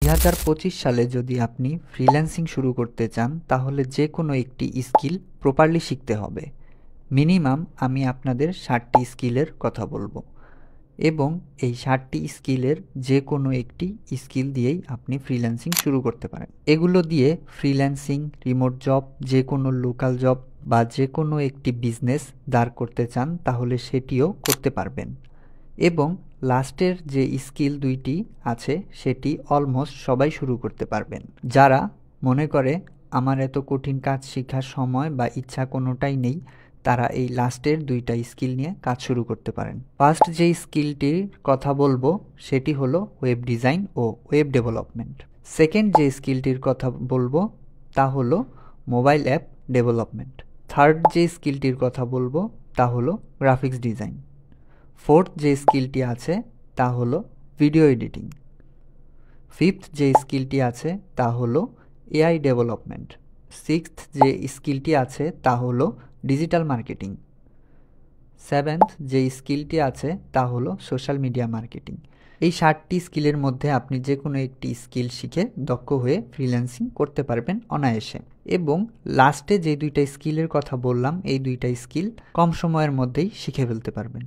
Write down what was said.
2025 সালে যদি আপনি ফ্রিল্যান্সিং শুরু করতে চান তাহলে যে কোনো একটি স্কিল প্রপারলি শিখতে হবে। মিনিমাম আমি আপনাদের 60টি স্কিলের কথা বলবো এবং এই 60টি স্কিলের যে কোনো একটি স্কিল দিয়েই আপনি ফ্রিল্যান্সিং শুরু করতে পারেন। এগুলো দিয়ে ফ্রিল্যান্সিং, রিমোট জব, যে কোনো লোকাল জব বা যে কোনো একটি বিজনেস দাঁড় করতে চান তাহলে সেটিও করতে পারবেন। এবং লাস্টের যে স্কিল দুইটি আছে সেটি অলমোস্ট সবাই শুরু করতে পারবেন। যারা মনে করে আমার এত কঠিন কাজ শেখার সময় বা ইচ্ছা কোনোটাই নেই, তারা এই লাস্টের দুইটা স্কিল নিয়ে কাজ শুরু করতে পারেন। ফার্স্ট যে স্কিলটির কথা বলবো সেটি হলো ওয়েব ডিজাইন ও ওয়েব ডেভেলপমেন্ট। সেকেন্ড যে স্কিলটির কথা বলবো তা হলো মোবাইল অ্যাপ ডেভেলপমেন্ট। থার্ড যে স্কিলটির কথা বলবো তা হলো গ্রাফিক্স ডিজাইন। ফোর্থ যে স্কিলটি আছে তা হলো ভিডিও এডিটিং। ফিফথ যে স্কিলটি আছে তা হলো এআই ডেভেলপমেন্ট। সিক্সথ যে স্কিলটি আছে তা হলো ডিজিটাল মার্কেটিং। সেভেন্থ যে স্কিলটি আছে তা হলো সোশ্যাল মিডিয়া মার্কেটিং। এই 60টি স্কিলের মধ্যে আপনি যে কোনো একটি স্কিল শিখে দক্ষ হয়ে ফ্রিল্যান্সিং করতে পারবেন অনায়াসে। এবং লাস্টে যে দুইটা স্কিলের কথা বললাম এই দুইটা স্কিল কম সময়ের মধ্যেই শিখে ফেলতে পারবেন।